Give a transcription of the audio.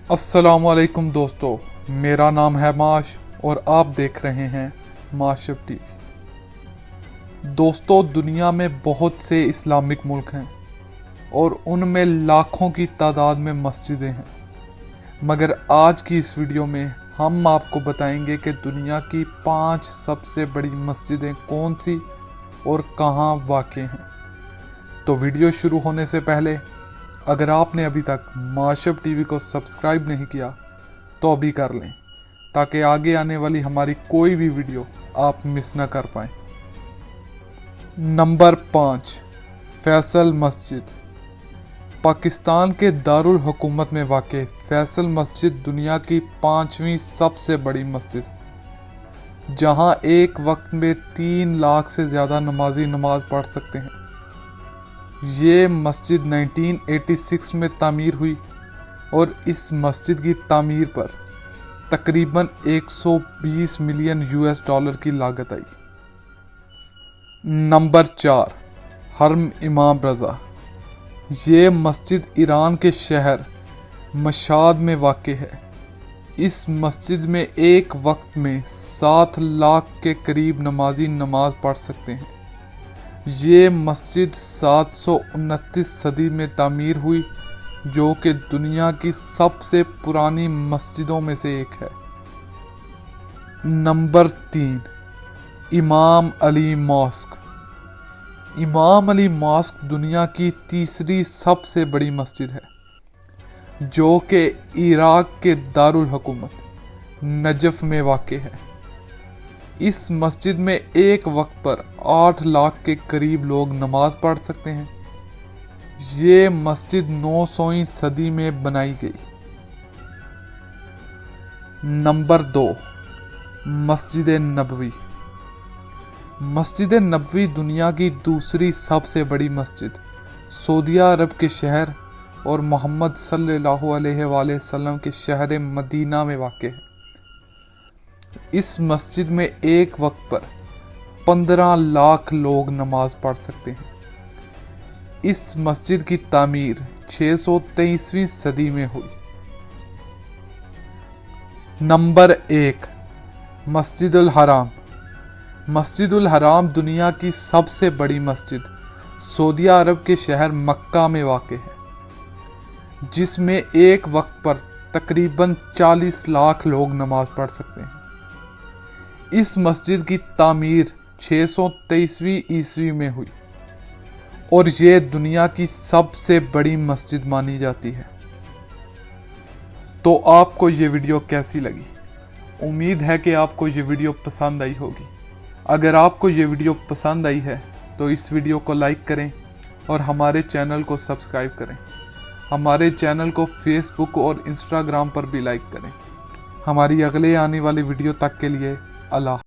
अस्सलामुअलैकुम दोस्तों, मेरा नाम है माश और आप देख रहे हैं माशब टीवी। दोस्तों, दुनिया में बहुत से इस्लामिक मुल्क हैं और उनमें लाखों की तादाद में मस्जिदें हैं, मगर आज की इस वीडियो में हम आपको बताएंगे कि दुनिया की 5 सबसे बड़ी मस्जिदें कौन सी और कहाँ वाक़ हैं। तो वीडियो शुरू होने से पहले अगर आपने अभी तक माशब टीवी को सब्सक्राइब नहीं किया तो अभी कर लें, ताकि आगे आने वाली हमारी कोई भी वीडियो आप मिस ना कर पाएँ। नंबर 5, फैसल मस्जिद। पाकिस्तान के दारुल हुकूमत में वाक़ फैसल मस्जिद दुनिया की 5वीं सबसे बड़ी मस्जिद, जहां एक वक्त में 3 लाख से ज़्यादा नमाजी नमाज पढ़ सकते हैं। ये मस्जिद 1986 में तामीर हुई और इस मस्जिद की तामीर पर तकरीबन 120 मिलियन US डॉलर की लागत आई। नंबर 4, हरम इमाम रज़ा। ये मस्जिद ईरान के शहर मशाद में वाक़ है। इस मस्जिद में एक वक्त में 7 लाख के करीब नमाजी नमाज पढ़ सकते हैं। ये मस्जिद 729 सदी में तामीर हुई, जो कि दुनिया की सबसे पुरानी मस्जिदों में से एक है। नंबर 3, इमाम अली मॉस्क। इमाम अली मॉस्क दुनिया की तीसरी सबसे बड़ी मस्जिद है, जो कि इराक के दारुल हुकूमत नजफ में वाक़ है। इस मस्जिद में एक वक्त पर 8 लाख के करीब लोग नमाज पढ़ सकते हैं। ये मस्जिद 900वीं सदी में बनाई गई। नंबर 2, मस्जिद नबवी। मस्जिद नबवी दुनिया की दूसरी सबसे बड़ी मस्जिद सऊदी अरब के शहर और मोहम्मद सल्लल्लाहु अलैहि वसल्लम के शहर मदीना में वाक़ है। इस मस्जिद में एक वक्त पर 15 लाख लोग नमाज पढ़ सकते हैं। इस मस्जिद की तामीर 623वीं सदी में हुई। नंबर 1, मस्जिदुल हराम। मस्जिदुल हराम दुनिया की सबसे बड़ी मस्जिद सऊदी अरब के शहर मक्का में वाक़ है, जिसमें एक वक्त पर तकरीबन 40 लाख लोग नमाज पढ़ सकते हैं। इस मस्जिद की तामीर 623वीं ईस्वी में हुई और ये दुनिया की सबसे बड़ी मस्जिद मानी जाती है। तो आपको ये वीडियो कैसी लगी? उम्मीद है कि आपको ये वीडियो पसंद आई होगी। अगर आपको ये वीडियो पसंद आई है तो इस वीडियो को लाइक करें और हमारे चैनल को सब्सक्राइब करें। हमारे चैनल को फेसबुक और इंस्टाग्राम पर भी लाइक करें। हमारी अगले आने वाली वीडियो तक के लिए अल्लाह।